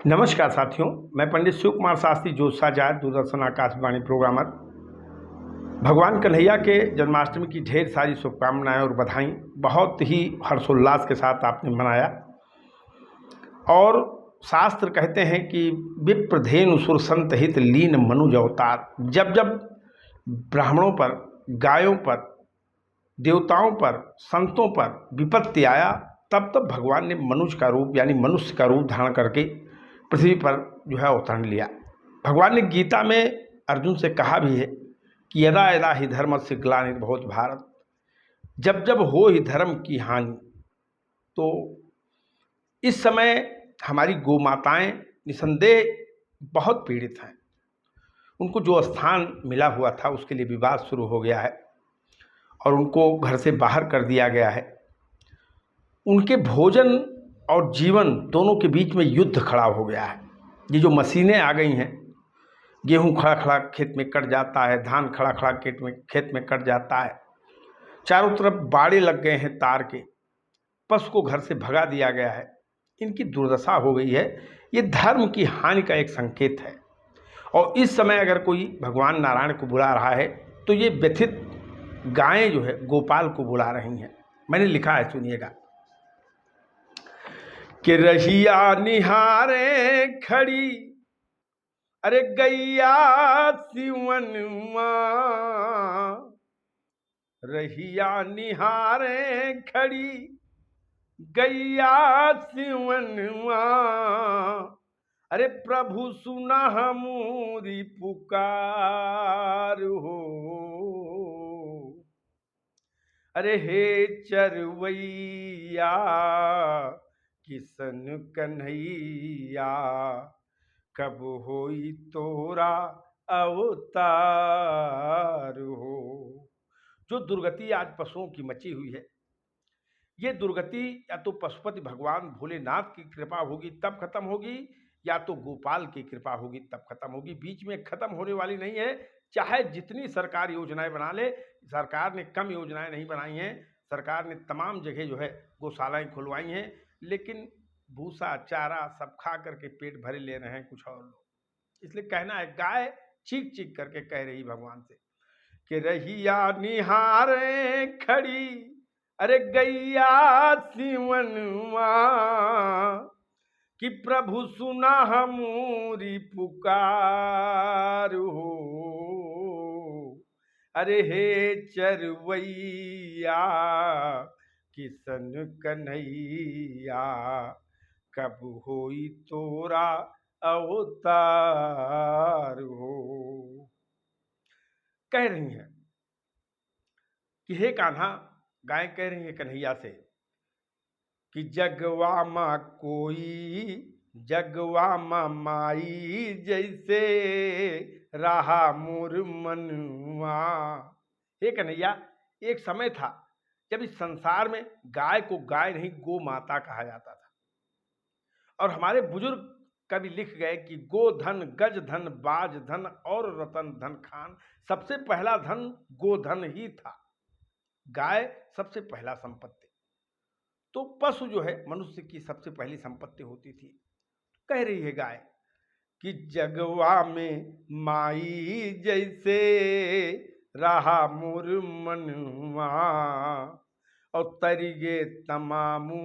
नमस्कार साथियों, मैं पंडित शिव कुमार शास्त्री जोशाचार्य, दूरदर्शन आकाशवाणी प्रोग्रामर। भगवान कन्हैया के जन्माष्टमी की ढेर सारी शुभकामनाएं और बधाई। बहुत ही हर्षोल्लास के साथ आपने मनाया। और शास्त्र कहते हैं कि विप्रधेनु सुर संत हित लीन मनुज अवतार। जब जब ब्राह्मणों पर, गायों पर, देवताओं पर, संतों पर विपत्ति आया, तब तब भगवान ने मनुष्य का रूप यानी मनुष्य का रूप धारण करके पृथ्वी पर जो है अवतरण लिया। भगवान ने गीता में अर्जुन से कहा भी है कि यदा यदा ही धर्मस्य ग्लानिर्भवति भारत, जब जब हो ही धर्म की हानि। तो इस समय हमारी गौ माताएं निसंदेह बहुत पीड़ित हैं। उनको जो स्थान मिला हुआ था उसके लिए विवाद शुरू हो गया है और उनको घर से बाहर कर दिया गया है। उनके भोजन और जीवन दोनों के बीच में युद्ध खड़ा हो गया है। ये जो मशीनें आ गई हैं, गेहूं खड़ा खड़ा खेत में कट जाता है, धान खड़ा खड़ा खेत में कट जाता है, चारों तरफ बाड़े लग गए हैं तार के, पशु को घर से भगा दिया गया है, इनकी दुर्दशा हो गई है। ये धर्म की हानि का एक संकेत है। और इस समय अगर कोई भगवान नारायण को बुला रहा है तो ये व्यथित गायें जो है गोपाल को बुला रही हैं। मैंने लिखा है, सुनिएगा कि रहिया निहारे खड़ी, अरे गैया सिवनवा, रहिया निहारे खड़ी गैया सिवनवा, अरे प्रभु सुना हमरी पुकार हो, अरे हे चरवैया किसन कन्हैया, कब होई तोरा अवतार हो। जो दुर्गति आज पशुओं की मची हुई है, ये दुर्गति या तो पशुपति भगवान भोलेनाथ की कृपा होगी तब खत्म होगी, या तो गोपाल की कृपा होगी तब खत्म होगी। बीच में खत्म होने वाली नहीं है। चाहे जितनी सरकार योजनाएं बना ले, सरकार ने कम योजनाएं नहीं बनाई हैं। सरकार ने तमाम जगह जो है गौशालाएं खुलवाई हैं, लेकिन भूसा चारा सब खा करके पेट भरे ले रहे हैं कुछ और लोग। इसलिए कहना है, गाय चीख चीख करके कह रही भगवान से कि रहिया निहारे खड़ी, अरे गैया सिवनवा, कि प्रभु सुना हमरी पुकार हो, अरे हे चरवैया किसन कन्हैया, कब होई तोरा अवतार हो। कह रही हैं कि हे कान्हा, गाय कह रही है कन्हैया से कि जगवा माँ कोई, जगवा माँ माई, जैसे रहा मोर मनवा। हे कन्हैया, एक समय था जब इस संसार में गाय को गाय नहीं गो माता कहा जाता था। और हमारे बुजुर्ग कभी लिख गए कि गोधन, गज धन, बाज धन और रतन धन खान, सबसे पहला धन गोधन ही था। गाय सबसे पहला संपत्ति। तो पशु जो है मनुष्य की सबसे पहली संपत्ति होती थी। कह रही है गाय कि जगवा में माई जैसे रहा मोर मनवा, और तरिगे तमामू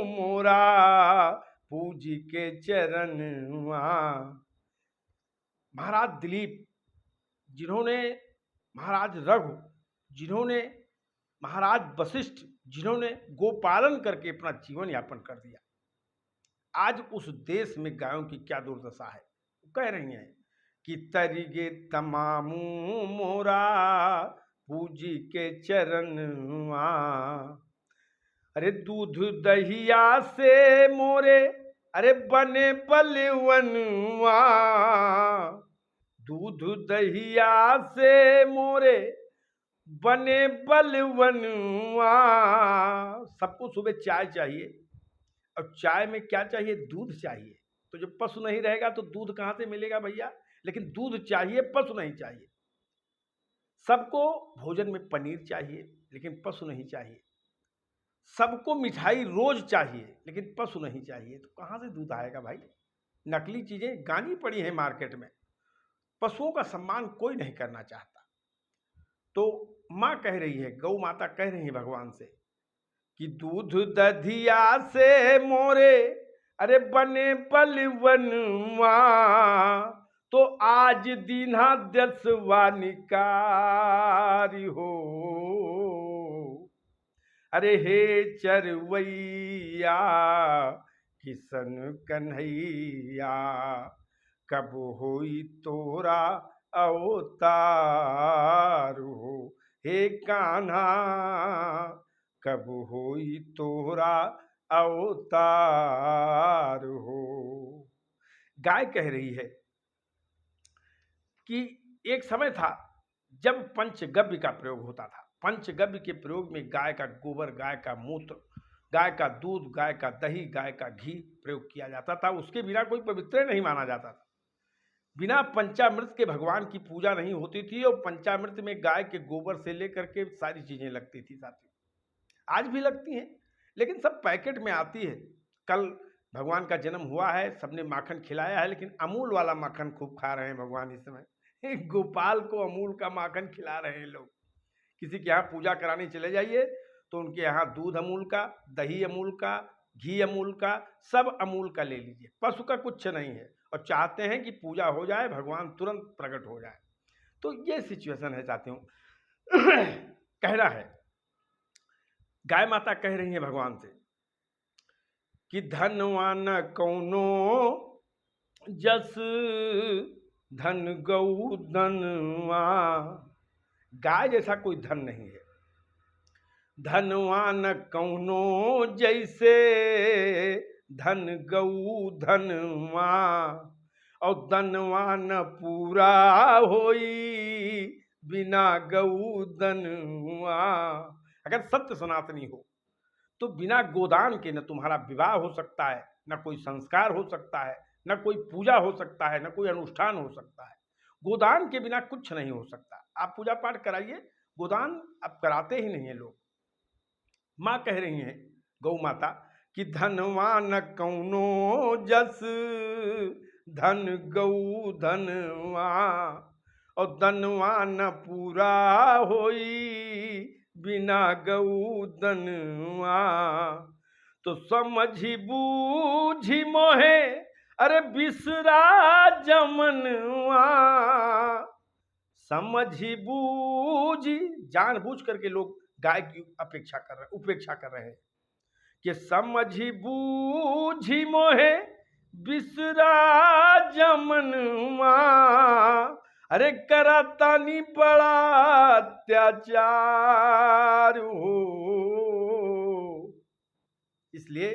मोरा पूज के चरणवा। महाराज दिलीप, जिन्होंने महाराज रघु, जिन्होंने महाराज वशिष्ठ, जिन्होंने गोपालन करके अपना जीवन यापन कर दिया, आज उस देश में गायों की क्या दुर्दशा है। कह रही हैं कि तरिगे तमामू मोरा पूजी के चरणवा, अरे दूध दहिया से मोरे, अरे बने बलवनवा, दूध दहिया से मोरे बने बलवनवा। सबको सुबह चाय चाहिए, और चाय में क्या चाहिए? दूध चाहिए। तो जब पशु नहीं रहेगा तो दूध कहाँ से मिलेगा भैया? लेकिन दूध चाहिए, पशु नहीं चाहिए। सबको भोजन में पनीर चाहिए, लेकिन पशु नहीं चाहिए। सबको मिठाई रोज चाहिए, लेकिन पशु नहीं चाहिए। तो कहाँ से दूध आएगा भाई? नकली चीजें गानी पड़ी हैं मार्केट में। पशुओं का सम्मान कोई नहीं करना चाहता। तो माँ कह रही है, गौ माता कह रही है भगवान से कि दूध दधिया से मोरे अरे बने बलवनवा, तो आज दीन्हा दसवा निकारी हो। अरे हे चरवैया किशन कन्हैया, कब होई तोरा अवतार हो। हे कान्हा कब होई तोरा अवतार हो। गाय कह रही है कि एक समय था जब पंचगव्य का प्रयोग होता था। पंचगव्य के प्रयोग में गाय का गोबर, गाय का मूत्र, गाय का दूध, गाय का दही, गाय का घी प्रयोग किया जाता था। उसके बिना कोई पवित्र नहीं माना जाता था। बिना पंचामृत के भगवान की पूजा नहीं होती थी। और पंचामृत में गाय के गोबर से लेकर के सारी चीजें लगती थी साथियों, आज भी लगती हैं, लेकिन सब पैकेट में आती है। कल भगवान का जन्म हुआ है, सबने माखन खिलाया है, लेकिन अमूल वाला माखन खूब खा रहे हैं भगवान इस समय। गोपाल को अमूल का माखन खिला रहे हैं लोग। किसी के यहाँ पूजा कराने चले जाइए तो उनके यहाँ दूध अमूल का, दही अमूल का, घी अमूल का, सब अमूल का ले लीजिए। पशु का कुछ नहीं है, और चाहते हैं कि पूजा हो जाए, भगवान तुरंत प्रकट हो जाए। तो ये सिचुएशन है साथियों। कहना है, गाय माता कह रही है भगवान से कि धनवान कौनो जस धन गौ धनवा। गाय जैसा कोई धन नहीं है। धनवान कौनो जैसे धन गौ धनवा, और धनवान पूरा होई बिना गौ धनवा। अगर सत्य सनातनी हो तो बिना गोदान के न तुम्हारा विवाह हो सकता है, न कोई संस्कार हो सकता है, न कोई पूजा हो सकता है, न कोई अनुष्ठान हो सकता है। गोदान के बिना कुछ नहीं हो सकता। आप पूजा पाठ कराइए, गोदान अब कराते ही नहीं है लोग। माँ कह रही हैं गौ माता कि धनवान कौनो जस धन गौ धनवा, और धनवान पूरा होई बिना गौ धनवा। तो समझी बूझी मोहे अरे बिसरा जमनवा। समझी बूझी, जान बूझ करके लोग गाय की उपेक्षा कर रहे हैं कि समझी बूझी मोहे बिसरा जमनवा। अरे करतानी बड़ा अत्याचार हो। इसलिए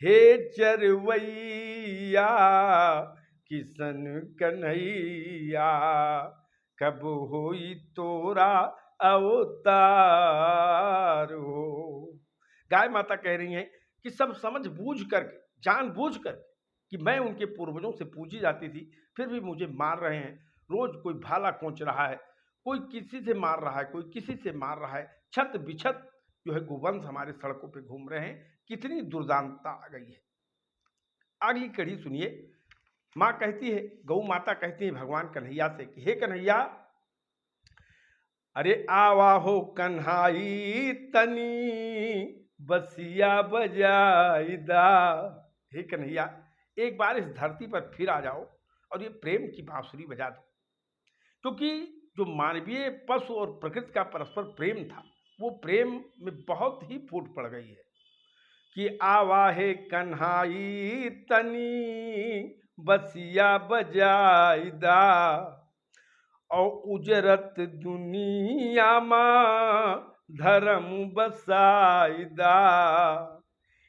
हे चरवैया किशन कन्हैया, कब होई तोरा अवतार हो। गाय माता कह रही हैं कि सब समझ बूझ करके, जान बूझ कर कि मैं उनके पूर्वजों से पूजी जाती थी, फिर भी मुझे मार रहे हैं। रोज कोई भाला कोंच रहा है, कोई किसी से मार रहा है, कोई किसी से मार रहा है। छत बिछत जो है गोवंश हमारे सड़कों पे घूम रहे हैं। कितनी दुर्दानता आ गई है। अगली कड़ी सुनिए। माँ कहती है, गौ माता कहती है भगवान कन्हैया से कि हे कन्हैया, अरे आवा हो कन्हाई तनी बसिया बजाईदा। हे कन्हैया, एक बार इस धरती पर फिर आ जाओ और ये प्रेम की बांसुरी बजा दो। क्योंकि जो मानवीय, पशु और प्रकृति का परस्पर प्रेम था, वो प्रेम में बहुत ही फूट पड़ गई है कि आवा है कन्हाई तनी बसिया बजाईदा, और उजरत दुनिया मां धर्म बसाईदा।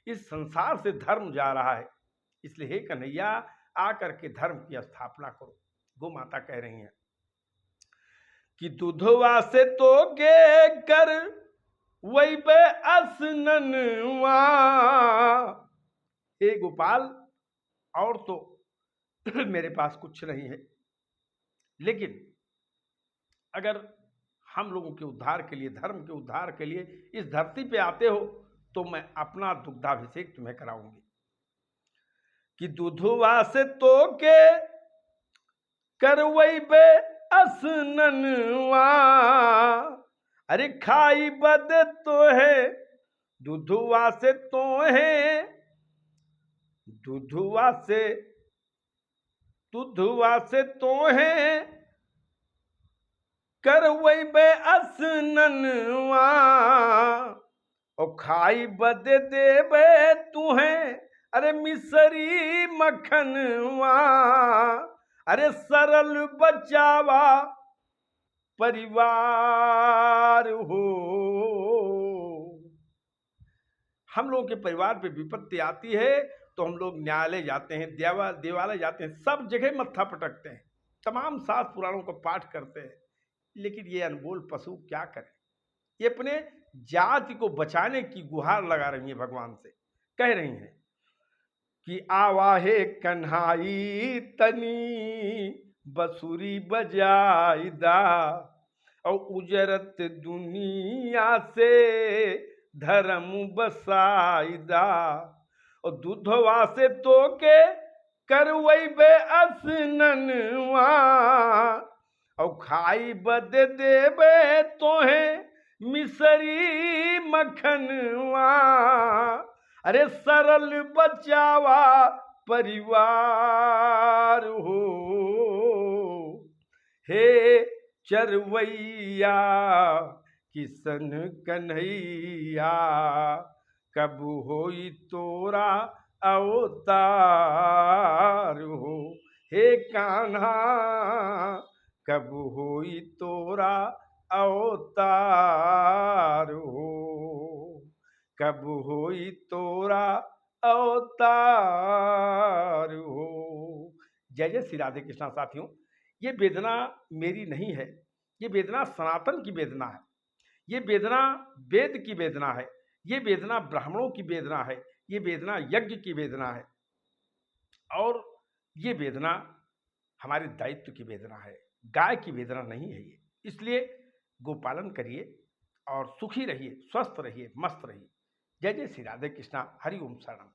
इस संसार से धर्म जा रहा है, इसलिए हे कन्हैया आकर के धर्म की स्थापना करो। गो माता कह रही हैं कि दुधवा से तो गे कर वही बे असननवा। हे गोपाल, और तो मेरे पास कुछ नहीं है, लेकिन अगर हम लोगों के उद्धार के लिए, धर्म के उद्धार के लिए इस धरती पे आते हो तो मैं अपना दुग्धाभिषेक तुम्हें कराऊंगी। कि दूधवा से तो के करवई बे असननवा, अरे खाई बद तो है दूधवा से तो है, दूधवा से तो है करवई बे असननवा, और खाई बद देवे तुहे अरे मिसरी मखनवा, अरे सरल बचावा परिवार हो। हम लोगों के परिवार पे विपत्ति आती है तो हम लोग न्यायालय जाते हैं, देवालय जाते हैं, सब जगह मत्था पटकते हैं, तमाम शास्त्र पुराणों का पाठ करते हैं, लेकिन ये अनमोल पशु क्या करें? ये अपने जाति को बचाने की गुहार लगा रही है भगवान से, कह रही हैं कि आवाहे कन्हाई तनी बसुरी बजाइदा, और उजरत दुनिया से धर्म बसाइदा, और दूधवा से तो के करवई बे असननवा, और खाई बद देवे तोहे मिसरी मखनवा, अरे सरल बचावा परिवार हो। हे चरवैया किसन कन्हैया, कब होई तोरा अवतार हो। हे कान्हा कब होई तोरा अवतार हो, कब होई तोरा अवतार हो। जय जय श्री राधे कृष्णा। साथियों, ये वेदना मेरी नहीं है, ये वेदना सनातन की वेदना है, ये वेदना वेद की वेदना है, ये वेदना ब्राह्मणों की वेदना है, ये वेदना यज्ञ की वेदना है, और ये वेदना हमारे दायित्व की वेदना है, गाय की वेदना नहीं है ये। इसलिए गोपालन करिए और सुखी रहिए, स्वस्थ रहिए, मस्त रहिए। जय जय श्री राधे कृष्णा। हरि ओम शरणम।